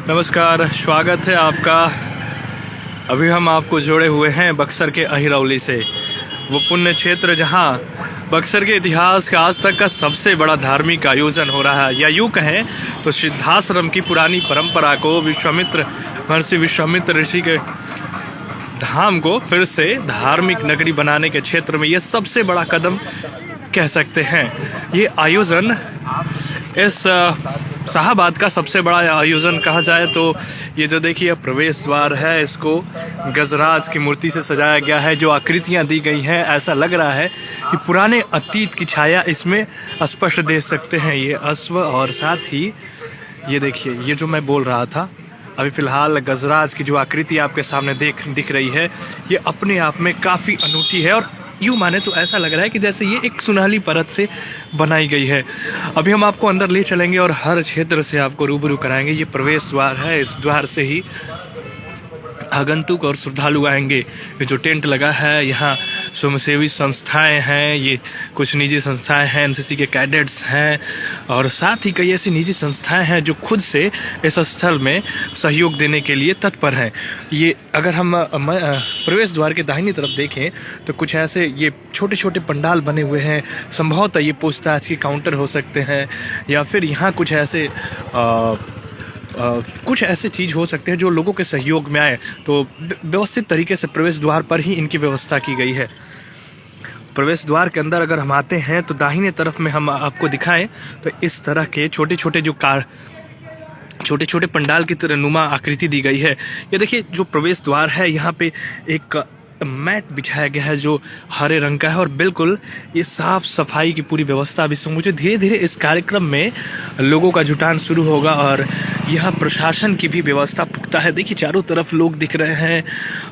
नमस्कार, स्वागत है आपका। अभी हम आपको जोड़े हुए हैं बक्सर के अहिरौली से, वो पुण्य क्षेत्र जहां बक्सर के इतिहास का आज तक का सबसे बड़ा धार्मिक आयोजन हो रहा है, या यूँ कहें तो सिद्धाश्रम की पुरानी परंपरा को महर्षि विश्वामित्र ऋषि के धाम को फिर से धार्मिक नगरी बनाने के क्षेत्र में ये सबसे बड़ा कदम कह सकते हैं। ये आयोजन इस शाहबाद का सबसे बड़ा आयोजन कहा जाए तो ये जो देखिए प्रवेश द्वार है, इसको गजराज की मूर्ति से सजाया गया है। जो आकृतियां दी गई हैं, ऐसा लग रहा है कि पुराने अतीत की छाया इसमें स्पष्ट देख सकते हैं। ये अश्व और साथ ही ये देखिए, ये जो मैं बोल रहा था अभी फिलहाल गजराज की जो आकृति आपके सामने दिख रही है, ये अपने आप में काफ़ी अनूठी है और यूँ माने तो ऐसा लग रहा है कि जैसे ये एक सुनहली परत से बनाई गई है। अभी हम आपको अंदर ले चलेंगे और हर क्षेत्र से आपको रूबरू कराएंगे। ये प्रवेश द्वार है, इस द्वार से ही आगंतुक और श्रद्धालु आएंगे। ये जो टेंट लगा है, यहाँ स्वयंसेवी संस्थाएं हैं, ये कुछ निजी संस्थाएं हैं, एनसीसी के कैडेट्स हैं और साथ ही कई ऐसी निजी संस्थाएं हैं जो खुद से इस स्थल में सहयोग देने के लिए तत्पर हैं। ये अगर हम प्रवेश द्वार के दाहिनी तरफ देखें तो कुछ ऐसे ये छोटे छोटे पंडाल बने हुए हैं। संभवतः ये पूछताछ के काउंटर हो सकते हैं या फिर यहाँ कुछ ऐसे चीज़ हो सकते हैं जो लोगों के सहयोग में आए। तो व्यवस्थित तरीके से प्रवेश द्वार पर ही इनकी व्यवस्था की गई है। प्रवेश द्वार के अंदर अगर हम आते हैं तो दाहिने तरफ में हम आपको दिखाएं तो इस तरह के छोटे छोटे पंडाल की तरह नुमा आकृति दी गई है। ये देखिए, जो प्रवेश द्वार है यहाँ पे एक मैट बिछाया गया है जो हरे रंग का है और बिल्कुल ये साफ सफाई की पूरी व्यवस्था अभी समझो। धीरे धीरे इस कार्यक्रम में लोगों का जुटान शुरू होगा और यहाँ प्रशासन की भी व्यवस्था पुख्ता है। देखिए, चारों तरफ लोग दिख रहे हैं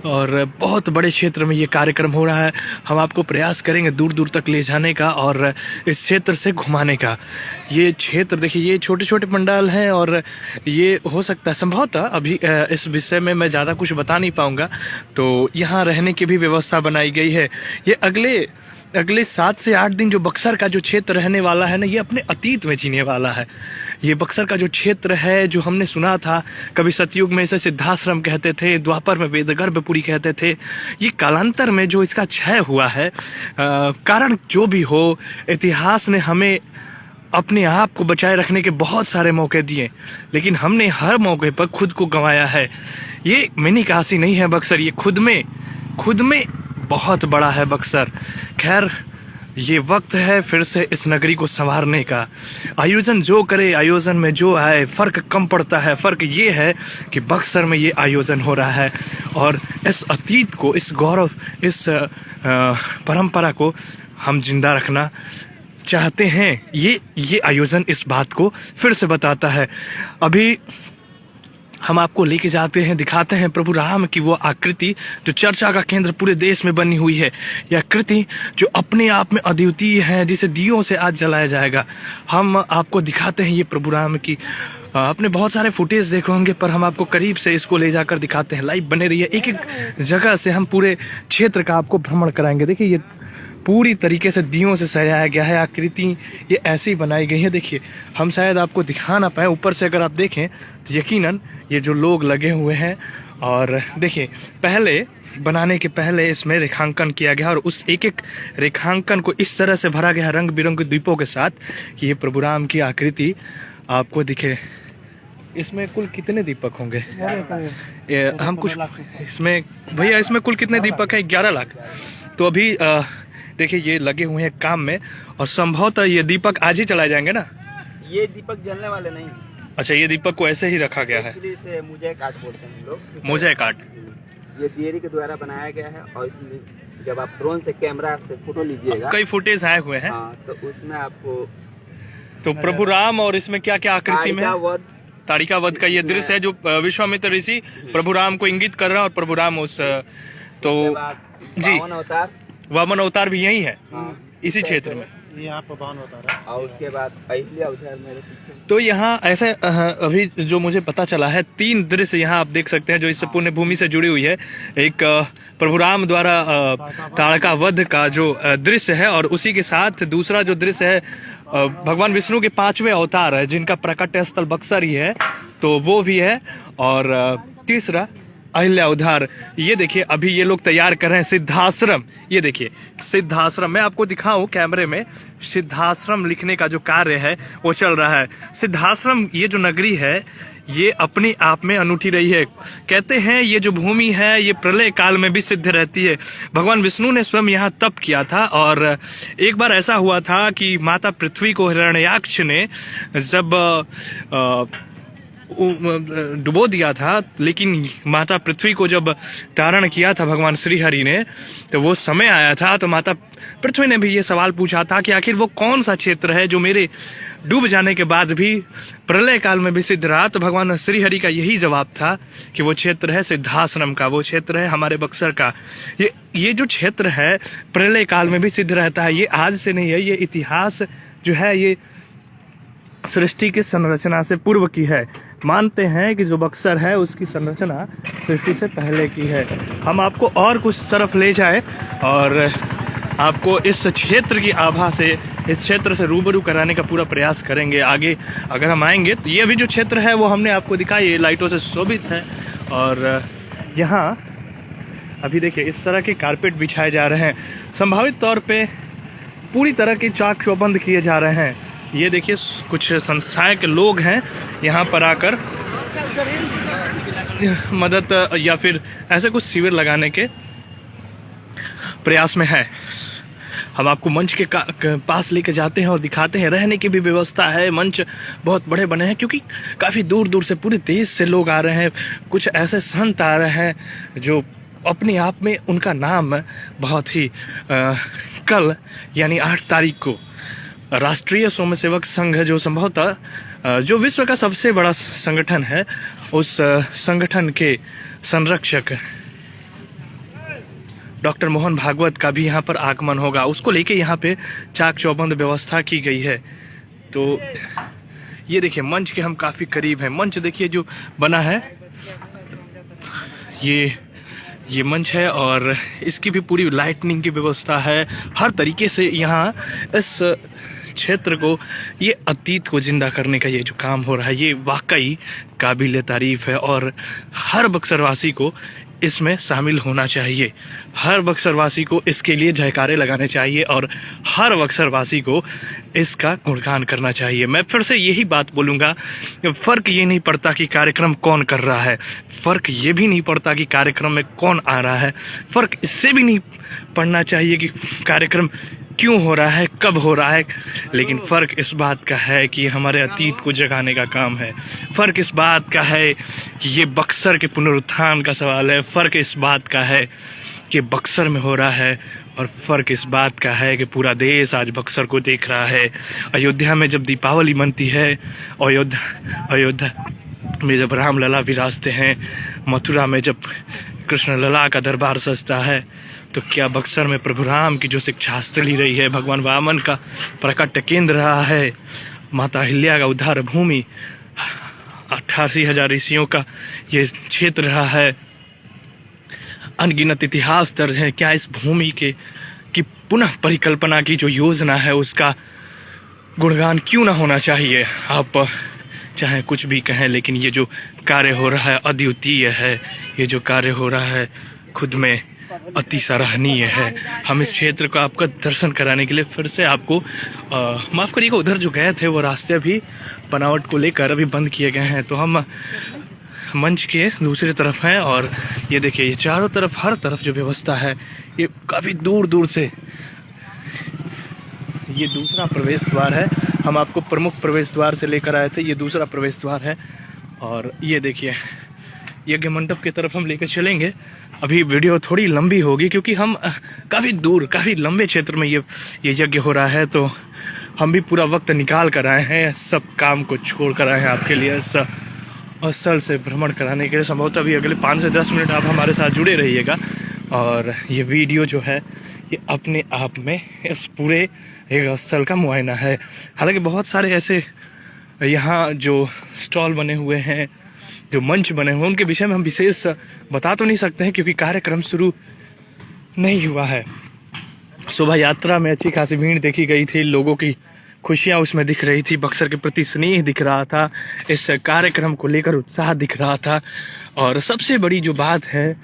और बहुत बड़े क्षेत्र में ये कार्यक्रम हो रहा है। हम आपको प्रयास करेंगे दूर दूर तक ले जाने का और इस क्षेत्र से घुमाने का। ये क्षेत्र देखिए, ये छोटे छोटे पंडाल हैं और ये हो सकता है संभवतः अभी इस विषय में मैं ज़्यादा कुछ बता नहीं पाऊँगा। तो यहाँ रहने की भी व्यवस्था बनाई गई है। ये अगले 7 से 8 दिन जो बक्सर का जो क्षेत्र रहने वाला है ना, ये अपने अतीत में जीने वाला है। ये बक्सर का जो क्षेत्र है, जो हमने सुना था कभी सतयुग में इसे सिद्धाश्रम कहते थे, द्वापर में वेदगर्भपुरी कहते थे, ये कालांतर में जो इसका क्षय हुआ है, कारण जो भी हो, इतिहास ने हमें अपने आप को बचाए रखने के बहुत सारे मौके दिए, लेकिन हमने हर मौके पर खुद को गंवाया है। ये मिनी काशी नहीं है बक्सर, ये खुद में बहुत बड़ा है बक्सर। खैर, ये वक्त है फिर से इस नगरी को संवारने का। आयोजन जो करे, आयोजन में जो आए, फर्क कम पड़ता है। फर्क ये है कि बक्सर में ये आयोजन हो रहा है और इस अतीत को, इस गौरव, इस परंपरा को हम जिंदा रखना चाहते हैं। ये आयोजन इस बात को फिर से बताता है। अभी हम आपको लेके जाते हैं, दिखाते हैं प्रभु राम की वो आकृति जो चर्चा का केंद्र पूरे देश में बनी हुई है। यह आकृति जो अपने आप में अद्वितीय है, जिसे दियों से आज जलाया जाएगा। हम आपको दिखाते हैं ये प्रभु राम की। आपने बहुत सारे फुटेज देखे होंगे, पर हम आपको करीब से इसको ले जाकर दिखाते हैं। लाइव बने रहिए, एक एक जगह से हम पूरे क्षेत्र का आपको भ्रमण कराएंगे। देखिए, ये पूरी तरीके से दियों से सजाया गया है। आकृति ये ऐसे ही बनाई गई है। देखिए, हम शायद आपको दिखा ना पाए, ऊपर से अगर आप देखें तो यकीनन ये जो लोग लगे हुए हैं। और देखिए, पहले बनाने के पहले इसमें रेखांकन किया गया और उस एक एक रेखांकन को इस तरह से भरा गया रंग बिरंगे दीपों के साथ कि ये प्रभु राम की आकृति आपको दिखे। इसमें कुल कितने दीपक होंगे? हम कुछ इसमें भैया, इसमें कुल कितने दीपक है? 11 लाख। तो अभी देखिए, ये लगे हुए हैं काम में और संभवतः ये दीपक आज ही चलाए जाएंगे ना? ये दीपक जलने वाले नहीं। अच्छा, ये दीपक को ऐसे ही रखा गया है। इसे मोज़ेक आर्ट बोलते हैं लोग। मोज़ेक आर्ट ये दियरी के द्वारा बनाया गया है और इसमें जब आप ड्रोन से कैमरा से फोटो लीजिएगा, कई फुटेज आए हुए हैं। हाँ, तो उसमें आपको तो प्रभु राम और इसमें क्या क्या आकृति में ताड़िका वध का ये दृश्य है जो विश्वामित्र ऋषि प्रभु राम को इंगित कर रहा है और प्रभु राम उस तो उसके बाद जी। बावन अवतार, वामन अवतार भी यही है, हाँ, इसी क्षेत्र में। ये यहाँ पर बावन होता है। और उसके बाद अहिल्या अवतार मेरे पीछे। तो यहाँ ऐसे अभी जो मुझे पता चला है 3 दृश्य यहाँ आप देख सकते हैं जो इस पुण्य भूमि से जुड़ी हुई है। एक प्रभु राम द्वारा ताड़का वध का जो दृश्य है, और उसी के साथ दूसरा जो दृश्य है भगवान विष्णु के 5वें अवतार है जिनका प्रकट स्थल बक्सर ही है, तो वो भी है। और तीसरा अहिल्या उद्धार। ये देखिए अभी ये लोग तैयार कर रहे हैं सिद्धाश्रम। ये देखिए सिद्धाश्रम, मैं आपको दिखाऊं कैमरे में, सिद्धाश्रम लिखने का जो कार्य है वो चल रहा है। सिद्धाश्रम ये जो नगरी है ये अपने आप में अनूठी रही है। कहते हैं ये जो भूमि है ये प्रलय काल में भी सिद्ध रहती है। भगवान विष्णु ने स्वयं यहाँ तप किया था, और एक बार ऐसा हुआ था कि माता पृथ्वी को हिरण्याक्ष ने जब डुबो दिया था, लेकिन माता पृथ्वी को जब तारण किया था भगवान श्री हरि ने, तो वो समय आया था तो माता पृथ्वी ने भी ये सवाल पूछा था कि आखिर वो कौन सा क्षेत्र है जो मेरे डूब जाने के बाद भी प्रलय काल में भी सिद्ध रहा। तो भगवान श्री हरि का यही जवाब था कि वो क्षेत्र है सिद्धाश्रम का, वो क्षेत्र है हमारे बक्सर का। ये जो क्षेत्र है प्रलय काल में भी सिद्ध रहता है। ये आज से नहीं है, ये इतिहास जो है ये सृष्टि की संरचना से पूर्व की है। मानते हैं कि जो बक्सर है उसकी संरचना सृष्टि से पहले की है। हम आपको और कुछ तरफ ले जाएं और आपको इस क्षेत्र की आभा से, इस क्षेत्र से रूबरू कराने का पूरा प्रयास करेंगे। आगे अगर हम आएंगे तो ये अभी जो क्षेत्र है वो हमने आपको दिखाई, ये लाइटों से शोभित है। और यहाँ अभी देखिए इस तरह के कारपेट बिछाए जा रहे हैं, संभावित तौर पे पूरी तरह की चाक चौबंद किए जा रहे हैं। ये देखिए कुछ संस्थाएं के लोग हैं यहाँ पर आकर मदद या फिर ऐसे कुछ शिविर लगाने के प्रयास में है। हम आपको मंच के पास लेके जाते हैं और दिखाते हैं। रहने की भी व्यवस्था है, मंच बहुत बड़े बने हैं क्योंकि काफ़ी दूर दूर से पूरे देश से लोग आ रहे हैं। कुछ ऐसे संत आ रहे हैं जो अपने आप में उनका नाम बहुत ही कल यानी 8 तारीख को राष्ट्रीय स्वयंसेवक संघ जो संभवतः जो विश्व का सबसे बड़ा संगठन है, उस संगठन के संरक्षक डॉक्टर मोहन भागवत का भी यहाँ पर आगमन होगा। उसको लेके यहाँ पे चाक चौबंद व्यवस्था की गई है। तो ये देखिए मंच के हम काफ़ी करीब हैं। मंच देखिए जो बना है ये मंच है और इसकी भी पूरी लाइटनिंग की व्यवस्था है। हर तरीके से यहाँ इस क्षेत्र को, ये अतीत को जिंदा करने का ये जो काम हो रहा है ये वाकई काबिल तारीफ है और हर बक्सरवासी को इसमें शामिल होना चाहिए। हर बक्सरवासी को इसके लिए जयकारे लगाने चाहिए और हर बक्सरवासी को इसका गुणगान करना चाहिए। मैं फिर से यही बात बोलूँगा, फ़र्क ये नहीं पड़ता कि कार्यक्रम कौन कर रहा है, फ़र्क ये भी नहीं पड़ता कि कार्यक्रम में कौन आ रहा है, फ़र्क इससे भी नहीं पड़ना चाहिए कि कार्यक्रम क्यों हो रहा है, कब हो रहा है, लेकिन फ़र्क इस बात का है कि हमारे अतीत को जगाने का काम है। फ़र्क इस बात का है कि ये बक्सर के पुनरुत्थान का सवाल है। फ़र्क इस बात का है कि बक्सर में हो रहा है और फ़र्क इस बात का है कि पूरा देश आज बक्सर को देख रहा है। अयोध्या में जब दीपावली मनती है, अयोध्या में जब राम लला विराजते हैं, मथुरा में जब कृष्ण लला का दरबार सजता है, तो क्या बक्सर में प्रभु राम की जो शिक्षास्थली रही है, भगवान वामन का प्रकट केंद्र रहा है, माता अहिल्या का उद्धार भूमि, 88,000 ऋषियों का ये क्षेत्र रहा है, अनगिनत इतिहास दर्ज है, क्या इस भूमि की पुनः परिकल्पना की जो योजना है उसका गुणगान क्यों ना होना चाहिए। आप चाहे कुछ भी कहें, लेकिन ये जो कार्य हो रहा है अद्वितीय है। ये जो कार्य हो रहा है खुद में अति सराहनीय है। हम इस क्षेत्र को आपका दर्शन कराने के लिए फिर से आपको माफ़ करिएगा, उधर जो गए थे वो रास्ते भी बनावट को लेकर अभी बंद किए गए हैं। तो हम मंच के दूसरी तरफ हैं और ये देखिए ये चारों तरफ, हर तरफ जो व्यवस्था है ये काफ़ी दूर दूर से, ये दूसरा प्रवेश द्वार है। हम आपको प्रमुख प्रवेश द्वार से लेकर आए थे, ये दूसरा प्रवेश द्वार है। और ये देखिए यज्ञ मंडप की तरफ हम लेकर चलेंगे। अभी वीडियो थोड़ी लंबी होगी क्योंकि हम काफ़ी दूर, काफ़ी लंबे क्षेत्र में ये यज्ञ हो रहा है, तो हम भी पूरा वक्त निकाल कर आए हैं, सब काम को छोड़ कर आए हैं आपके लिए इस स्थल से भ्रमण कराने के लिए। संभवतः अभी अगले 5 से 10 मिनट आप हमारे साथ जुड़े रहिएगा और ये वीडियो जो है ये अपने आप में इस पूरे एक स्थल का मुआयना है। हालांकि बहुत सारे ऐसे यहाँ जो स्टॉल बने हुए हैं, जो मंच बने हुए हैं, उनके विषय में हम विशेष बता तो नहीं सकते हैं क्योंकि कार्यक्रम शुरू नहीं हुआ है। शोभा यात्रा में अच्छी खासी भीड़ देखी गई थी, लोगों की खुशियां उसमें दिख रही थी, बक्सर के प्रति स्नेह दिख रहा था, इस कार्यक्रम को लेकर उत्साह दिख रहा था। और सबसे बड़ी जो बात है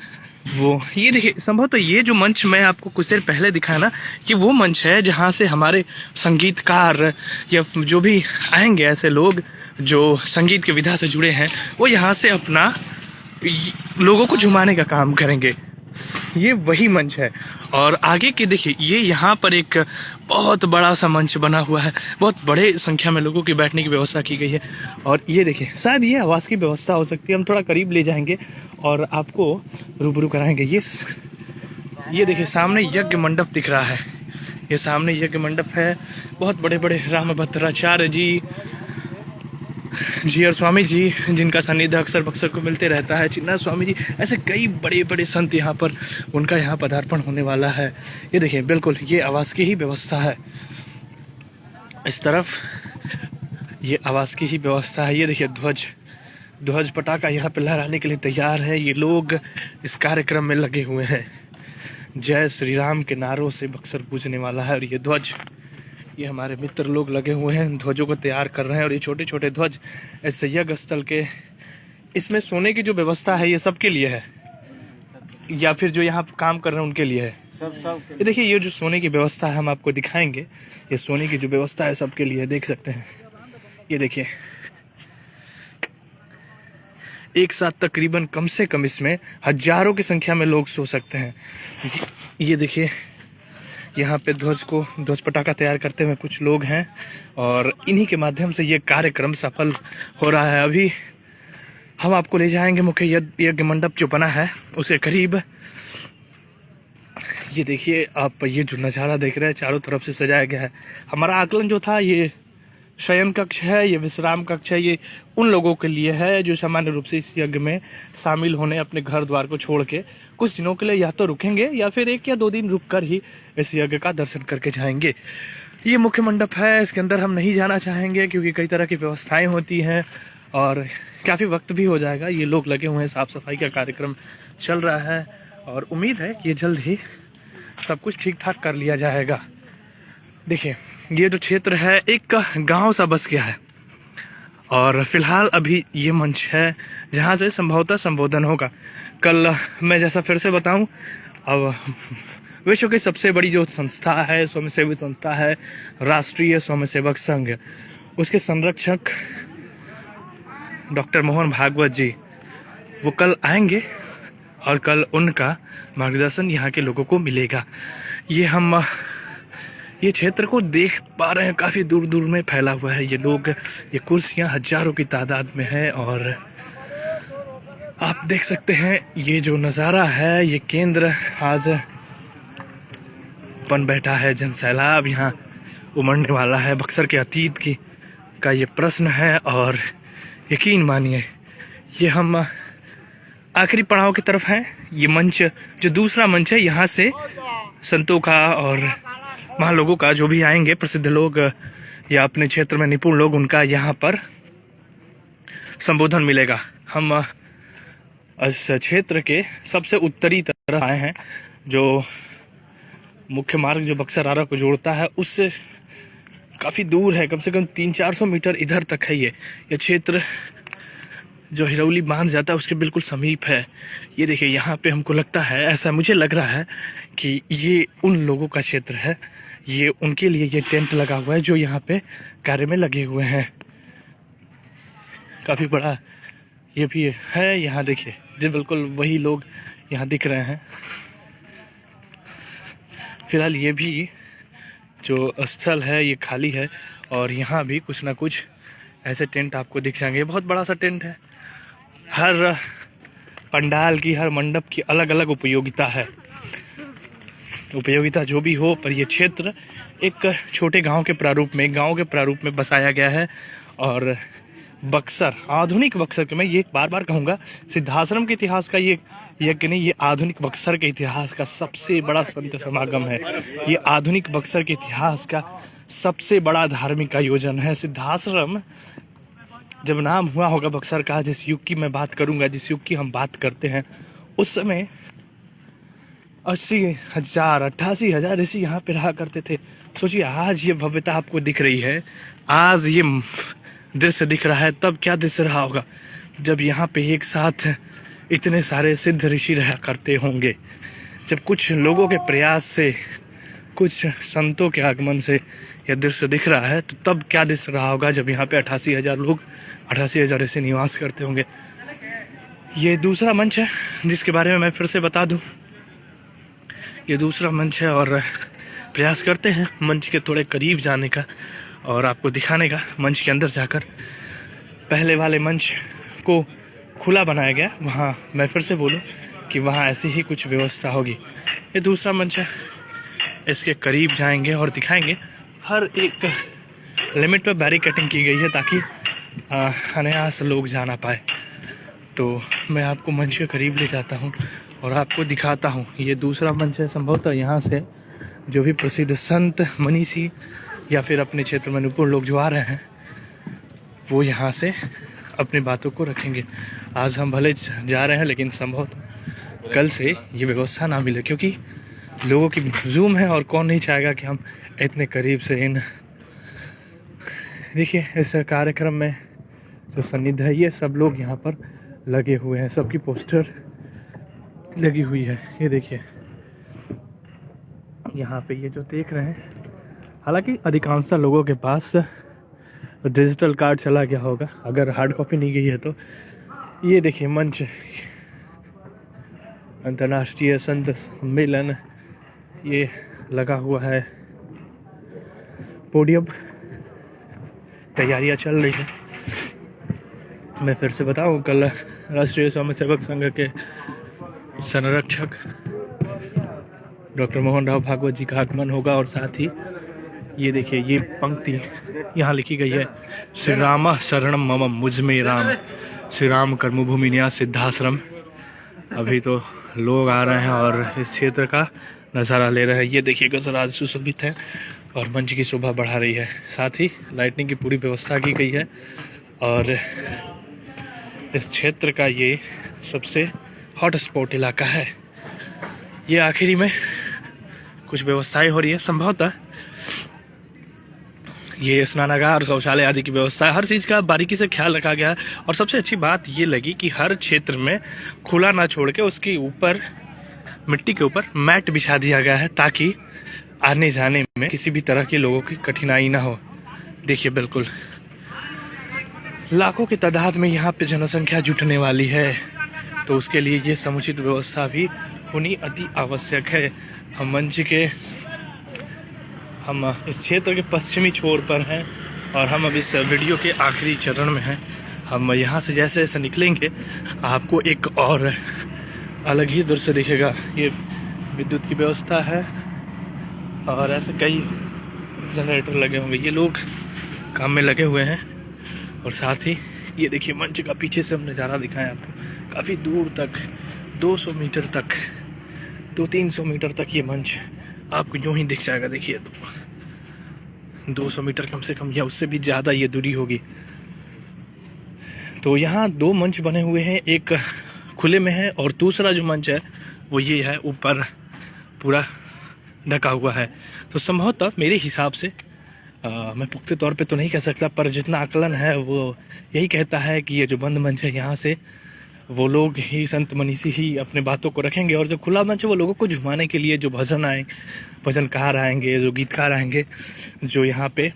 वो ये देखिए, संभवतः ये जो मंच मैं आपको कुछ देर पहले दिखाया ना, कि वो मंच है जहाँ से हमारे संगीतकार या जो भी आएंगे ऐसे लोग जो संगीत की विधा से जुड़े हैं, वो यहाँ से अपना लोगों को झुमाने का काम करेंगे। ये वही मंच है। और आगे की देखिए, ये यहाँ पर एक बहुत बड़ा सा मंच बना हुआ है, बहुत बड़े संख्या में लोगों की बैठने की व्यवस्था की गई है। और ये देखिए, शायद ये आवास की व्यवस्था हो सकती है। हम थोड़ा करीब ले जाएंगे और आपको रूबरू कराएंगे। ये देखिए, सामने यज्ञ मंडप दिख रहा है। ये सामने यज्ञ मंडप है। बहुत बड़े बड़े रामभद्राचार्य जी और स्वामी जी, जिनका सानिध्य अक्सर बक्सर को मिलते रहता है, चिन्ना स्वामी जी, ऐसे कई बड़े बड़े संत यहाँ पर, उनका यहाँ पदार्पण होने वाला है। ये देखिए, बिल्कुल ये आवास की ही व्यवस्था है। इस तरफ ये आवास की ही व्यवस्था है। ये देखिए, ध्वज पटाखा यहाँ पे लहराने के लिए तैयार है। ये लोग इस कार्यक्रम में लगे हुए हैं। जय श्री राम के नारों से बक्सर गूंजने वाला है। और ये ध्वज, ये हमारे मित्र लोग लगे हुए हैं, ध्वजों को तैयार कर रहे हैं। और ये छोटे छोटे ध्वज ऐसे यज्ञ स्थल के, इसमें सोने की जो व्यवस्था है ये सबके लिए है या फिर जो यहाँ काम कर रहे हैं उनके लिए है? सब ये देखिए, ये जो सोने की व्यवस्था है हम आपको दिखाएंगे। ये सोने की जो व्यवस्था है सबके लिए, देख सकते हैं। ये देखिए, एक साथ तकरीबन कम से कम इसमें हजारों की संख्या में लोग सो सकते हैं। ये देखिए, यहाँ पे ध्वज पटाखा तैयार करते हुए कुछ लोग हैं और इन्हीं के माध्यम से ये कार्यक्रम सफल हो रहा है। अभी हम आपको ले जाएंगे मुख्य यज्ञ मंडप जो बना है उसके करीब। ये देखिए आप, ये जो नज़ारा देख रहे हैं, चारों तरफ से सजाया गया है। हमारा आकलन जो था, ये शयन कक्ष है, ये विश्राम कक्ष है, ये उन लोगों के लिए है जो सामान्य रूप से इस यज्ञ में शामिल होने अपने घर द्वार को छोड़ के कुछ दिनों के लिए या तो रुकेंगे या फिर 1 या 2 दिन रुककर ही इस यज्ञ का दर्शन करके जाएंगे। ये मुख्य मंडप है, इसके अंदर हम नहीं जाना चाहेंगे क्योंकि कई तरह की व्यवस्थाएं होती हैं और काफ़ी वक्त भी हो जाएगा। ये लोग लगे हुए हैं, साफ सफाई का कार्यक्रम चल रहा है और उम्मीद है कि जल्द ही सब कुछ ठीक ठाक कर लिया जाएगा। देखिए, ये जो क्षेत्र है एक गांव सा बस गया है और फिलहाल अभी ये मंच है जहां से संभवतः संबोधन होगा। कल मैं जैसा फिर से बताऊं, अब विश्व की सबसे बड़ी जो संस्था है, स्वयंसेवी संस्था है राष्ट्रीय स्वयंसेवक संघ, उसके संरक्षक डॉक्टर मोहन भागवत जी, वो कल आएंगे और कल उनका मार्गदर्शन यहाँ के लोगों को मिलेगा। ये हम ये क्षेत्र को देख पा रहे हैं, काफ़ी दूर दूर में फैला हुआ है ये लोग। ये कुर्सियां हजारों की तादाद में है और आप देख सकते हैं ये जो नज़ारा है, ये केंद्र आज बन बैठा है। जन सैलाब यहाँ उमड़ने वाला है। बक्सर के अतीत का ये प्रश्न है और यकीन मानिए ये हम आखिरी पड़ाव की तरफ हैं। ये मंच जो दूसरा मंच है, यहाँ से संतों का और वहाँ लोगों का, जो भी आएंगे प्रसिद्ध लोग या अपने क्षेत्र में निपुण लोग, उनका यहाँ पर संबोधन मिलेगा। हम इस क्षेत्र के सबसे उत्तरी तरफ आए हैं, जो मुख्य मार्ग जो बक्सर आरा को जोड़ता है उससे काफ़ी दूर है, कम से कम 300-400 मीटर इधर तक है। ये क्षेत्र जो हिरौली बांध जाता है उसके बिल्कुल समीप है। ये देखिए, यहाँ पे हमको लगता है, ऐसा मुझे लग रहा है कि ये उन लोगों का क्षेत्र है। ये उनके लिए ये टेंट लगा हुआ है जो यहाँ पे कार्य में लगे हुए हैं। काफ़ी बड़ा ये भी है। यहाँ देखिए, जो बिल्कुल वही लोग यहाँ दिख रहे हैं। फिलहाल ये भी जो स्थल है ये खाली है और यहाँ भी कुछ ना कुछ ऐसे टेंट आपको दिख जाएंगे। बहुत बड़ा सा टेंट है। हर पंडाल की, हर मंडप की अलग अलग उपयोगिता है। उपयोगिता जो भी हो, पर ये क्षेत्र एक छोटे गांव के प्रारूप में बसाया गया है। और बक्सर, आधुनिक बक्सर के, मैं ये बार बार कहूँगा, सिद्धाश्रम के इतिहास का ये यज्ञ नहीं, ये आधुनिक बक्सर के इतिहास का सबसे बड़ा संत समागम है। ये आधुनिक बक्सर के इतिहास का सबसे बड़ा धार्मिक आयोजन है। सिद्धाश्रम जब नाम हुआ होगा बक्सर का, जिस युग की मैं बात करूंगा, जिस युग की हम बात करते हैं, उस समय 80,000 88,000 ऋषि यहाँ पे रहा करते थे। सोचिए आज ये भव्यता आपको दिख रही है, आज ये दृश्य दिख रहा है, तब क्या दृश्य रहा होगा जब यहाँ पे एक साथ इतने सारे सिद्ध ऋषि रहा करते होंगे। जब कुछ लोगों के प्रयास से, कुछ संतों के आगमन से यह दृश्य दिख रहा है, तो तब क्या दृश्य रहा होगा जब यहाँ पे 88,000 लोग, 88,000 ऋषि निवास करते होंगे। ये दूसरा मंच है जिसके बारे में मैं फिर से बता दूं, ये दूसरा मंच है और प्रयास करते हैं मंच के थोड़े करीब जाने का और आपको दिखाने का। मंच के अंदर जाकर पहले वाले मंच को खुला बनाया गया, वहाँ मैं फिर से बोलूं कि वहाँ ऐसी ही कुछ व्यवस्था होगी। ये दूसरा मंच है, इसके करीब जाएंगे और दिखाएंगे। हर एक लिमिट पर बैरिकेडिंग की गई है ताकि अनायास लोग जा ना पाए। तो मैं आपको मंच के करीब ले जाता हूँ और आपको दिखाता हूँ। ये दूसरा मंच है, संभवतः यहाँ से जो भी प्रसिद्ध संत, मनीषी या फिर अपने क्षेत्र में निपुण लोग जो आ रहे हैं, वो यहाँ से अपनी बातों को रखेंगे। आज हम भले जा रहे हैं, लेकिन संभवतः कल से ये व्यवस्था ना मिले, क्योंकि लोगों की जूम है और कौन नहीं चाहेगा कि हम इतने करीब से इन, देखिए इस कार्यक्रम में जो सन्निध है, ये सब लोग यहाँ पर लगे हुए हैं, सबकी पोस्टर लगी हुई है। ये देखिए यहाँ पे ये जो देख रहे हैं, हालांकि अधिकांशतः लोगों के पास डिजिटल कार्ड चला गया होगा, अगर हार्ड कॉपी नहीं गई है तो। ये देखिए मंच, अंतर्राष्ट्रीय संत सम्मेलन, ये लगा हुआ है पोडियम, तैयारियां चल रही है। मैं फिर से बताऊं, कल राष्ट्रीय स्वयंसेवक संघ के संरक्षक डॉक्टर मोहन राव भागवत जी का आगमन होगा और साथ ही ये देखिए ये पंक्ति यहाँ लिखी गई है, श्री राम शरणम मम, मुझमें राम, श्री राम कर्मभूमि न्यास सिद्धाश्रम। अभी तो लोग आ रहे हैं और इस क्षेत्र का नज़ारा ले रहे हैं। ये देखिए गजराज सुशोभित है और मंच की शोभा बढ़ा रही है। साथ ही लाइटिंग की पूरी व्यवस्था की गई है और इस क्षेत्र का ये सबसे हॉट स्पॉट इलाका है। ये आखिरी में कुछ व्यवस्थाएं हो रही है, संभवतः ये स्नानागार, शौचालय आदि की व्यवस्था है। हर चीज़ का बारीकी से ख्याल रखा गया है और सबसे अच्छी बात ये लगी कि हर क्षेत्र में खुला ना छोड़ के उसके ऊपर, मिट्टी के ऊपर मैट बिछा दिया गया है ताकि आने जाने में किसी भी तरह के लोगों की कठिनाई ना हो। देखिए बिल्कुल लाखों की तादाद में यहाँ पे जनसंख्या जुटने वाली है, तो उसके लिए ये समुचित व्यवस्था भी होनी अति आवश्यक है। हम इस क्षेत्र के पश्चिमी छोर पर हैं और हम अब इस वीडियो के आखिरी चरण में हैं। हम यहाँ से जैसे जैसे निकलेंगे आपको एक और अलग ही दृश्य दिखेगा। ये विद्युत की व्यवस्था है और ऐसे कई जनरेटर लगे होंगे, ये लोग काम में लगे हुए हैं। और साथ ही ये देखिए मंच का पीछे से हम नज़ारा दिखाएं आपको, काफ़ी दूर तक 200 मीटर तक, 200-300 मीटर तक ये मंच आपको यूं ही दिख जाएगा। देखिए 200 मीटर कम से कम या उससे भी ज़्यादा ये दूरी होगी। तो यहाँ दो मंच बने हुए हैं, एक खुले में है और दूसरा जो मंच है वो ये है, ऊपर पूरा ढका हुआ है। तो संभवतः मेरे हिसाब से मैं पुख्ते तौर पे तो नहीं कह सकता, पर जितना आकलन है वो यही कहता है कि ये जो बंद मंच है यहाँ से वो लोग ही, संत मनीषी ही अपने बातों को रखेंगे और जो खुला मंच है वो लोगों को झुमाने के लिए जो भजनकार आएंगे, जो गीतकार आएंगे, जो यहाँ पे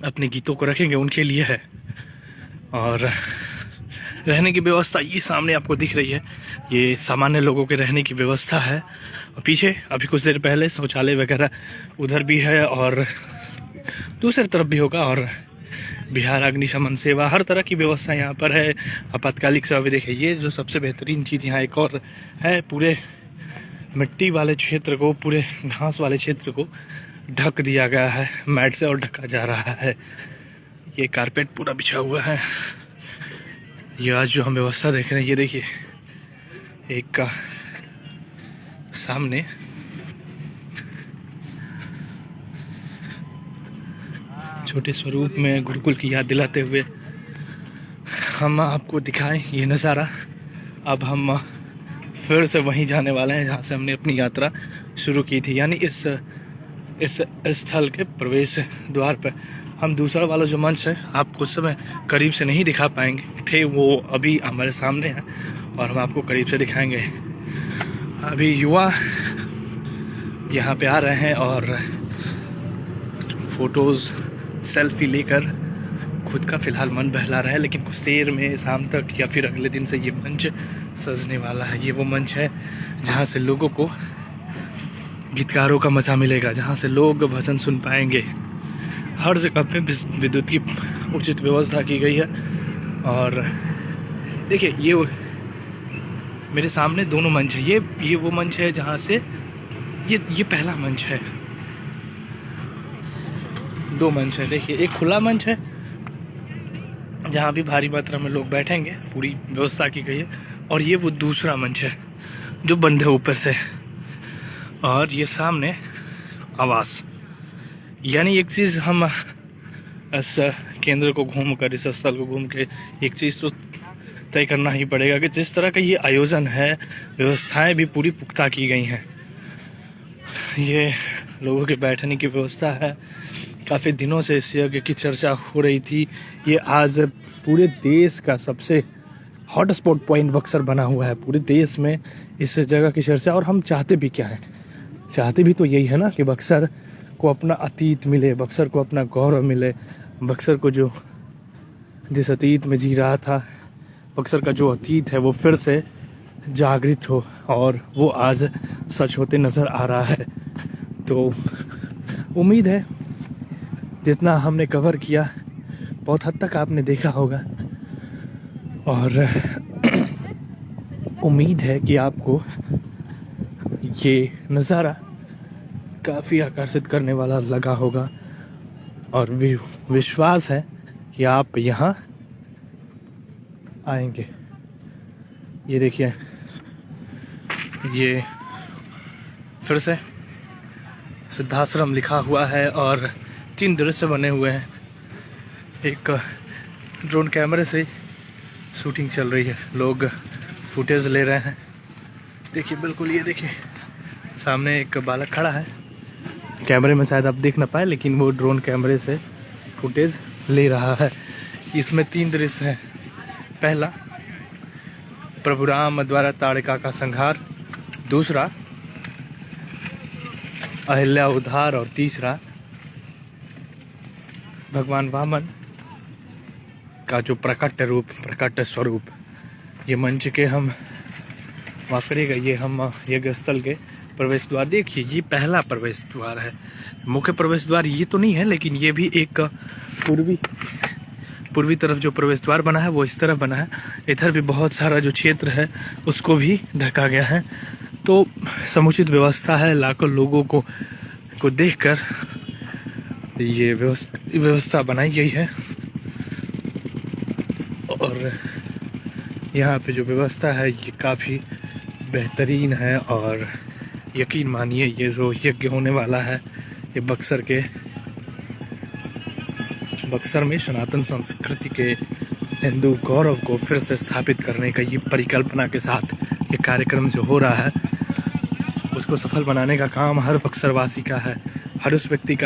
अपने गीतों को रखेंगे उनके लिए है। और रहने की व्यवस्था ये सामने आपको दिख रही है, ये सामान्य लोगों के रहने की व्यवस्था है। और पीछे अभी कुछ देर पहले शौचालय वगैरह उधर भी है और दूसरी तरफ भी होगा, और बिहार अग्निशमन सेवा, हर तरह की व्यवस्था यहाँ पर है। आपातकालिक सेवा भी देखिए। ये जो सबसे बेहतरीन चीज़ यहाँ एक और है, पूरे मिट्टी वाले क्षेत्र को, पूरे घास वाले क्षेत्र को ढक दिया गया है, मैट से और ढका जा रहा है। ये कारपेट पूरा बिछा हुआ है। ये आज जो हम व्यवस्था देख रहे हैं, ये देखिए एक सामने छोटे स्वरूप में गुरुकुल की याद दिलाते हुए हम आपको दिखाएं ये नज़ारा। अब हम फिर से वहीं जाने वाले हैं जहाँ से हमने अपनी यात्रा शुरू की थी, यानी इस स्थल के प्रवेश द्वार पर। हम दूसरा वाला जो मंच है आपको उस समय करीब से नहीं दिखा पाएंगे थे, वो अभी हमारे सामने है और हम आपको करीब से दिखाएंगे। अभी युवा यहाँ पे आ रहे हैं और फोटोज़ सेल्फी लेकर खुद का फ़िलहाल मन बहला रहा है, लेकिन कुछ देर में शाम तक या फिर अगले दिन से ये मंच सजने वाला है। ये वो मंच है जहाँ से लोगों को गीतकारों का मज़ा मिलेगा, जहाँ से लोग भजन सुन पाएंगे। हर जगह पे विद्युत की उचित व्यवस्था की गई है। और देखिए ये मेरे सामने दोनों मंच है। ये वो मंच है जहाँ से ये पहला मंच है। दो मंच है, देखिए एक खुला मंच है जहाँ भी भारी मात्रा में लोग बैठेंगे, पूरी व्यवस्था की गई है, और ये वो दूसरा मंच है जो बंद है ऊपर से। और ये सामने आवास, यानी एक चीज़ हम इस केंद्र को घूमकर, इस स्थल को घूम के एक चीज़ तो तय करना ही पड़ेगा कि जिस तरह का ये आयोजन है, व्यवस्थाएं भी पूरी पुख्ता की गई हैं। ये लोगों के बैठने की व्यवस्था है। काफ़ी दिनों से इस जगह की चर्चा हो रही थी। ये आज पूरे देश का सबसे हॉट स्पॉट पॉइंट बक्सर बना हुआ है। पूरे देश में इस जगह की चर्चा, और हम चाहते भी क्या है, चाहते भी तो यही है ना कि बक्सर को अपना अतीत मिले, बक्सर को अपना गौरव मिले, बक्सर को जो जिस अतीत में जी रहा था, बक्सर का जो अतीत है वो फिर से जागृत हो, और वो आज सच होते नज़र आ रहा है। तो उम्मीद है जितना हमने कवर किया बहुत हद तक आपने देखा होगा, और उम्मीद है कि आपको ये नज़ारा काफ़ी आकर्षित करने वाला लगा होगा, और विश्वास है कि आप यहाँ आएंगे। ये देखिए, ये फिर से सिद्धाश्रम लिखा हुआ है और 3 दृश्य बने हुए हैं। एक ड्रोन कैमरे से शूटिंग चल रही है, लोग फुटेज ले रहे हैं। देखिए बिल्कुल, ये देखिए सामने एक बालक खड़ा है, कैमरे में शायद आप देख ना पाए, लेकिन वो ड्रोन कैमरे से फुटेज ले रहा है। इसमें 3 दृश्य हैं। पहला, प्रभु राम द्वारा ताड़का का संहार, दूसरा अहिल्या उद्धार, और तीसरा भगवान वामन का जो प्रकट रूप, प्रकट स्वरूप। ये मंच के हम वाकरे गए, ये हम यज्ञ स्थल के प्रवेश द्वार। देखिए ये पहला प्रवेश द्वार है, मुख्य प्रवेश द्वार ये तो नहीं है, लेकिन ये भी एक पूर्वी तरफ जो प्रवेश द्वार बना है वो इस तरफ बना है। इधर भी बहुत सारा जो क्षेत्र है उसको भी ढका गया है। तो समुचित व्यवस्था है, लाखों लोगों को देखकर ये व्यवस्था बनाई गई है। और यहाँ पे जो व्यवस्था है ये काफ़ी बेहतरीन है, और यकीन मानिए ये जो यज्ञ होने वाला है ये बक्सर में सनातन संस्कृति के हिंदू गौरव को फिर से स्थापित करने का ये परिकल्पना के साथ ये कार्यक्रम जो हो रहा है उसको सफल बनाने का काम हर बक्सरवासी का है, हर उस व्यक्ति का